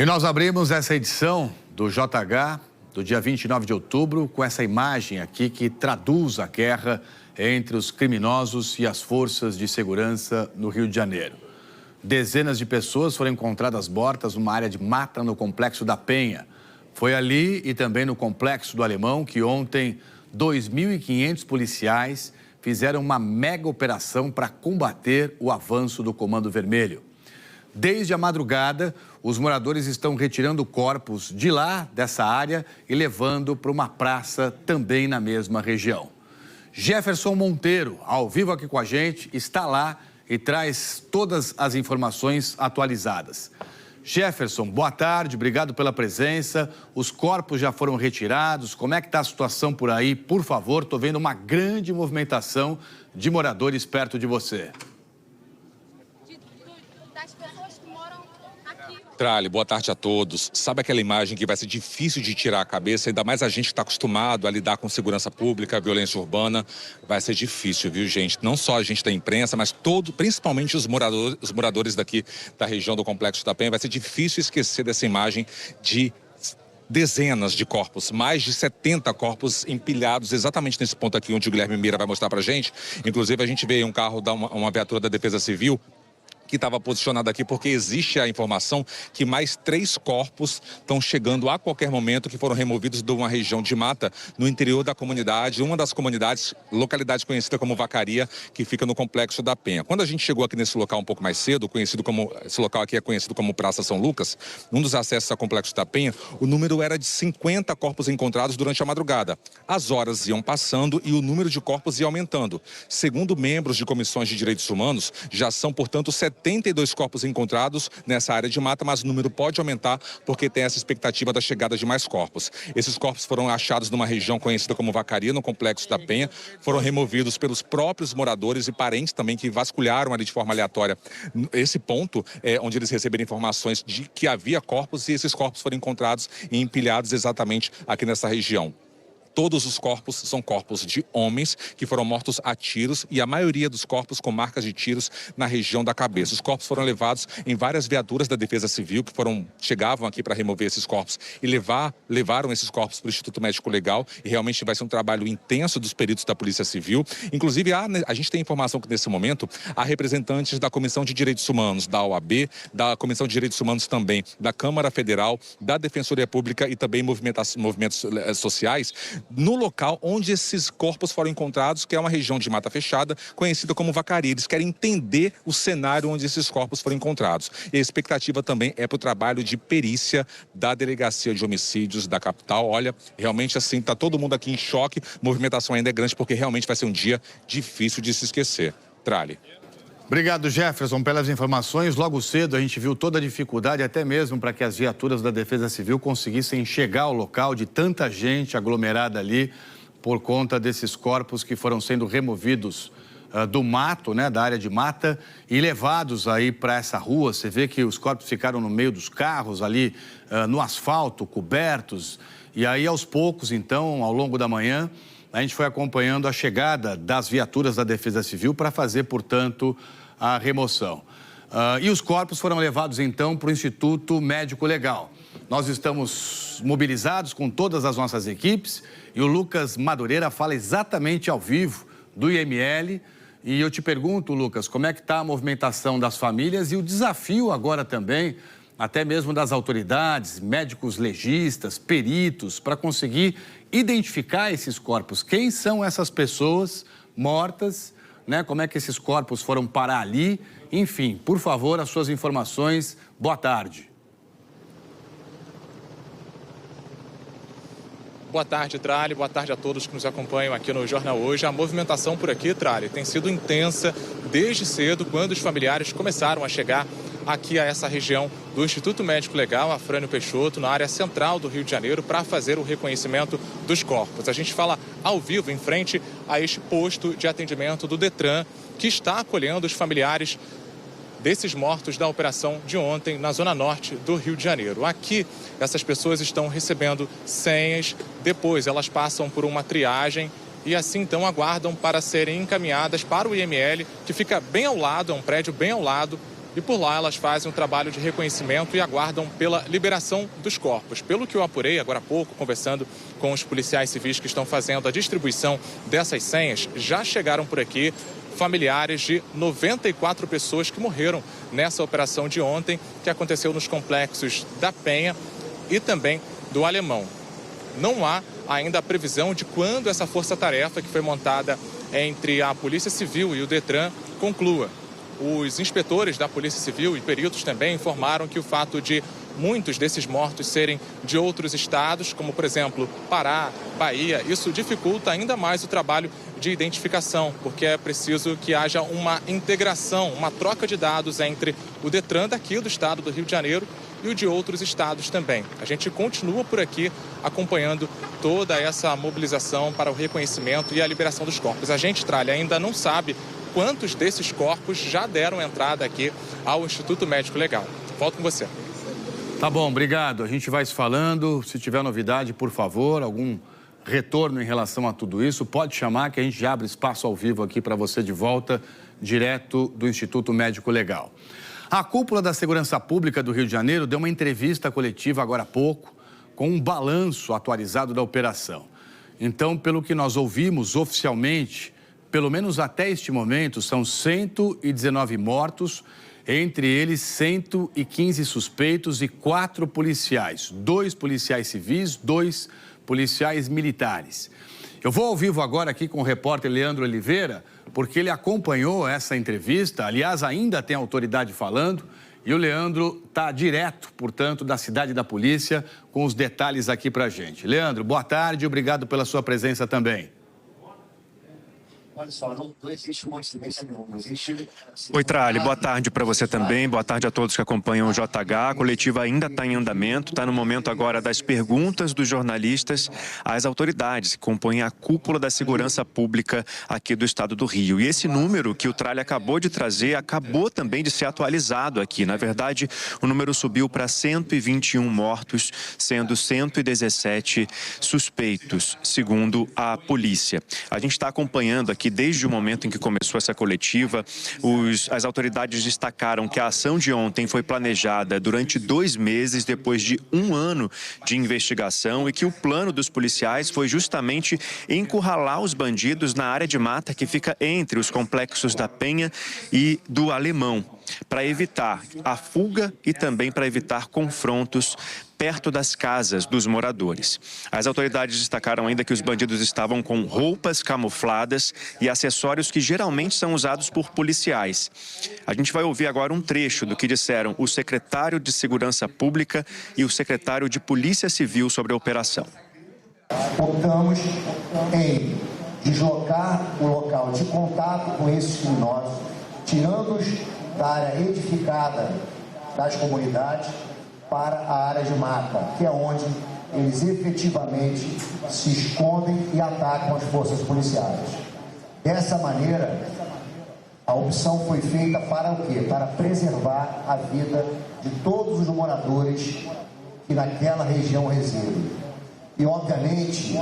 E nós abrimos essa edição do JH do dia 29 de outubro com essa imagem aqui que traduz a guerra entre os criminosos e as forças de segurança no Rio de Janeiro. Dezenas de pessoas foram encontradas mortas numa área de mata no Complexo da Penha. Foi ali e também no Complexo do Alemão que ontem 2.500 policiais fizeram uma mega operação para combater o avanço do Comando Vermelho. Desde a madrugada, os moradores estão retirando corpos de lá, dessa área, e levando para uma praça também na mesma região. Jefferson Monteiro, ao vivo aqui com a gente, está lá e traz todas as informações atualizadas. Jefferson, boa tarde, obrigado pela presença. Os corpos já foram retirados. Como é que está a situação por aí? Por favor, estou vendo uma grande movimentação de moradores perto de você. Trali, boa tarde a todos. Sabe aquela imagem que vai ser difícil de tirar a cabeça, ainda mais a gente que está acostumado a lidar com segurança pública, violência urbana, vai ser difícil, viu, gente? Não só a gente da imprensa, mas principalmente os moradores daqui da região do Complexo da Penha, vai ser difícil esquecer dessa imagem de dezenas de corpos, mais de 70 corpos empilhados exatamente nesse ponto aqui onde o Guilherme Mira vai mostrar pra gente. Inclusive a gente vê um carro, uma viatura da Defesa Civil, que estava posicionado aqui, porque existe a informação que mais 3 corpos estão chegando a qualquer momento, que foram removidos de uma região de mata no interior da comunidade, uma das comunidades, localidade conhecida como Vacaria, que fica no Complexo da Penha. Quando a gente chegou aqui nesse local um pouco mais cedo, esse local aqui é conhecido como Praça São Lucas, um dos acessos ao Complexo da Penha, o número era de 50 corpos encontrados durante a madrugada. As horas iam passando e o número de corpos ia aumentando. Segundo membros de comissões de direitos humanos, já são, portanto, 72 corpos encontrados nessa área de mata, mas o número pode aumentar porque tem essa expectativa da chegada de mais corpos. Esses corpos foram achados numa região conhecida como Vacaria, no Complexo da Penha, foram removidos pelos próprios moradores e parentes também que vasculharam ali de forma aleatória. Esse ponto é onde eles receberam informações de que havia corpos e esses corpos foram encontrados e empilhados exatamente aqui nessa região. Todos os corpos são corpos de homens que foram mortos a tiros e a maioria dos corpos com marcas de tiros na região da cabeça. Os corpos foram levados em várias viaturas da Defesa Civil que chegavam aqui para remover esses corpos e levaram esses corpos para o Instituto Médico Legal e realmente vai ser um trabalho intenso dos peritos da Polícia Civil. Inclusive, a gente tem informação que nesse momento há representantes da Comissão de Direitos Humanos, da OAB, da Comissão de Direitos Humanos também, da Câmara Federal, da Defensoria Pública e também movimentos sociais, no local onde esses corpos foram encontrados, que é uma região de mata fechada, conhecida como Vacaria. Eles querem entender o cenário onde esses corpos foram encontrados. E a expectativa também é para o trabalho de perícia da Delegacia de Homicídios da capital. Olha, realmente assim, está todo mundo aqui em choque, a movimentação ainda é grande, porque realmente vai ser um dia difícil de se esquecer. Trali. Obrigado, Jefferson, pelas informações. Logo cedo a gente viu toda a dificuldade, até mesmo para que as viaturas da Defesa Civil conseguissem chegar ao local de tanta gente aglomerada ali por conta desses corpos que foram sendo removidos do mato, né, da área de mata e levados aí para essa rua. Você vê que os corpos ficaram no meio dos carros ali, no asfalto, cobertos. E aí, aos poucos, então, ao longo da manhã, a gente foi acompanhando a chegada das viaturas da Defesa Civil para fazer, portanto, a remoção. E os corpos foram levados, então, para o Instituto Médico Legal. Nós estamos mobilizados com todas as nossas equipes e o Lucas Madureira fala exatamente ao vivo do IML. E eu te pergunto, Lucas, como é que está a movimentação das famílias e o desafio agora também, até mesmo das autoridades, médicos legistas, peritos, para conseguir identificar esses corpos. Quem são essas pessoas mortas, né? Como é que esses corpos foram parar ali? Enfim, por favor, as suas informações. Boa tarde. Boa tarde, Trali. Boa tarde a todos que nos acompanham aqui no Jornal Hoje. A movimentação por aqui, Trali, tem sido intensa desde cedo, quando os familiares começaram a chegar aqui a essa região do Instituto Médico Legal, Afrânio Peixoto, na área central do Rio de Janeiro, para fazer o reconhecimento dos corpos. A gente fala ao vivo em frente a este posto de atendimento do Detran, que está acolhendo os familiares desses mortos da operação de ontem na zona norte do Rio de Janeiro. Aqui, essas pessoas estão recebendo senhas, depois elas passam por uma triagem e assim então aguardam para serem encaminhadas para o IML, que fica bem ao lado, é um prédio bem ao lado e por lá elas fazem um trabalho de reconhecimento e aguardam pela liberação dos corpos. Pelo que eu apurei agora há pouco, conversando com os policiais civis que estão fazendo a distribuição dessas senhas, já chegaram por aqui familiares de 94 pessoas que morreram nessa operação de ontem, que aconteceu nos complexos da Penha e também do Alemão. Não há ainda a previsão de quando essa força-tarefa que foi montada entre a Polícia Civil e o Detran conclua. Os inspetores da Polícia Civil e peritos também informaram que o fato de muitos desses mortos serem de outros estados, como por exemplo Pará, Bahia, isso dificulta ainda mais o trabalho de identificação, porque é preciso que haja uma integração, uma troca de dados entre o Detran daqui do estado do Rio de Janeiro e o de outros estados também. A gente continua por aqui acompanhando toda essa mobilização para o reconhecimento e a liberação dos corpos. A gente, Tralha, ainda não sabe quantos desses corpos já deram entrada aqui ao Instituto Médico Legal. Volto com você. Tá bom, obrigado. A gente vai se falando. Se tiver novidade, por favor, algum retorno em relação a tudo isso, pode chamar que a gente já abre espaço ao vivo aqui para você de volta, direto do Instituto Médico Legal. A cúpula da Segurança Pública do Rio de Janeiro deu uma entrevista coletiva agora há pouco, com um balanço atualizado da operação. Então, pelo que nós ouvimos oficialmente, pelo menos até este momento, são 119 mortos, entre eles 115 suspeitos e 4 policiais. 2 policiais civis, 2 policiais militares. Eu vou ao vivo agora aqui com o repórter Leandro Oliveira, porque ele acompanhou essa entrevista, aliás, ainda tem autoridade falando, e o Leandro está direto, portanto, da cidade da polícia, com os detalhes aqui pra gente. Leandro, boa tarde, obrigado pela sua presença também. Olha só, não existe uma incidência nenhuma, existe... Oi, Tralli, boa tarde para você também, boa tarde a todos que acompanham o JH. A coletiva ainda está em andamento, está no momento agora das perguntas dos jornalistas às autoridades que compõem a cúpula da segurança pública aqui do estado do Rio. E esse número que o Tralli acabou de trazer acabou também de ser atualizado aqui. Na verdade, o número subiu para 121 mortos, sendo 117 suspeitos, segundo a polícia. A gente está acompanhando aqui desde o momento em que começou essa coletiva. As autoridades destacaram que a ação de ontem foi planejada durante 2 meses, depois de 1 ano de investigação, e que o plano dos policiais foi justamente encurralar os bandidos na área de mata que fica entre os complexos da Penha e do Alemão, para evitar a fuga e também para evitar confrontos perto das casas dos moradores. As autoridades destacaram ainda que os bandidos estavam com roupas camufladas e acessórios que geralmente são usados por policiais. A gente vai ouvir agora um trecho do que disseram o secretário de Segurança Pública e o secretário de Polícia Civil sobre a operação. Optamos em deslocar o local de contato com esses criminosos, tirando-os da área edificada das comunidades para a área de mata, que é onde eles efetivamente se escondem e atacam as forças policiais. Dessa maneira, a opção foi feita para o quê? Para preservar a vida de todos os moradores que naquela região residem. E, obviamente,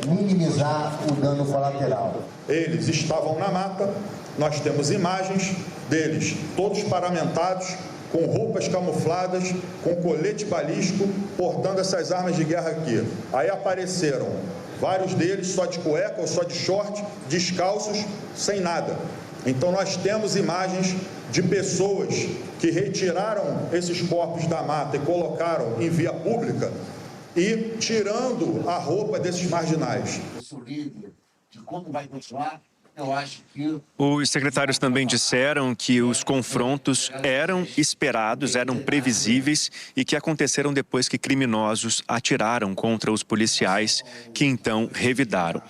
minimizar o dano colateral. Eles estavam na mata, nós temos imagens deles, todos paramentados, com roupas camufladas, com colete balístico, portando essas armas de guerra aqui. Aí apareceram vários deles só de cueca ou só de short, descalços, sem nada. Então nós temos imagens de pessoas que retiraram esses corpos da mata e colocaram em via pública e tirando a roupa desses marginais. Eu sou líder de como vai continuar. Eu acho que... Os secretários também disseram que os confrontos eram esperados, eram previsíveis e que aconteceram depois que criminosos atiraram contra os policiais, que então revidaram.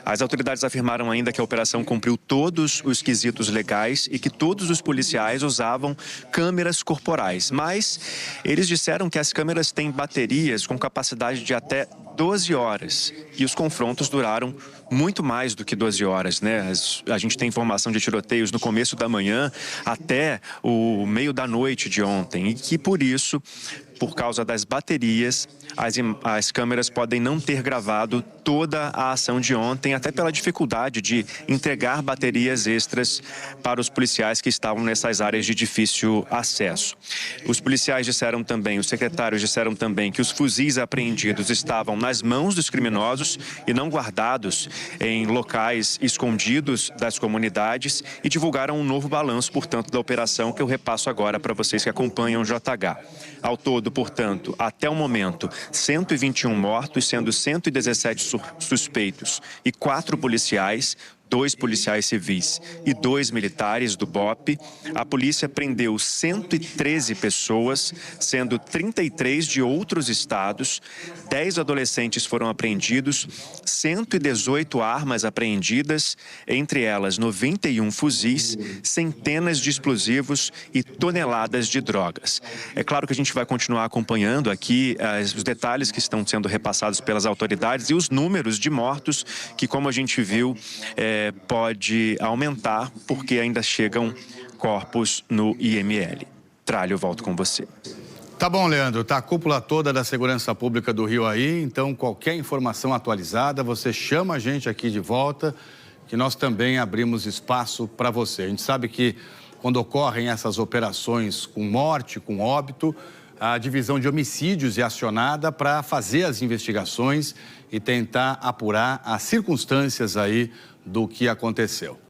As autoridades afirmaram ainda que a operação cumpriu todos os quesitos legais e que todos os policiais usavam câmeras corporais. Mas eles disseram que as câmeras têm baterias com capacidade de até 12 horas e os confrontos duraram muito mais do que 12 horas, né? A gente tem informação de tiroteios no começo da manhã até o meio da noite de ontem e que, por isso, por causa das baterias, as câmeras podem não ter gravado toda a ação de ontem, até pela dificuldade de entregar baterias extras para os policiais que estavam nessas áreas de difícil acesso. Os policiais disseram também, os secretários disseram também que os fuzis apreendidos estavam nas mãos dos criminosos e não guardados em locais escondidos das comunidades e divulgaram um novo balanço, portanto, da operação que eu repasso agora para vocês que acompanham o JH. Ao todo, portanto, até o momento, 121 mortos, sendo 117 suspeitos e 4 policiais, 2 policiais civis e 2 militares do BOP. A polícia prendeu 113 pessoas, sendo 33 de outros estados. 10 adolescentes foram apreendidos, 118 armas apreendidas, entre elas 91 fuzis, centenas de explosivos e toneladas de drogas. É claro que a gente vai continuar acompanhando aqui os detalhes que estão sendo repassados pelas autoridades e os números de mortos que, como a gente viu, pode aumentar porque ainda chegam corpos no IML. Tralho, eu volto com você. Tá bom, Leandro. Tá a cúpula toda da Segurança Pública do Rio aí, então qualquer informação atualizada, você chama a gente aqui de volta, que nós também abrimos espaço para você. A gente sabe que quando ocorrem essas operações com morte, com óbito, a divisão de homicídios é acionada para fazer as investigações e tentar apurar as circunstâncias aí do que aconteceu.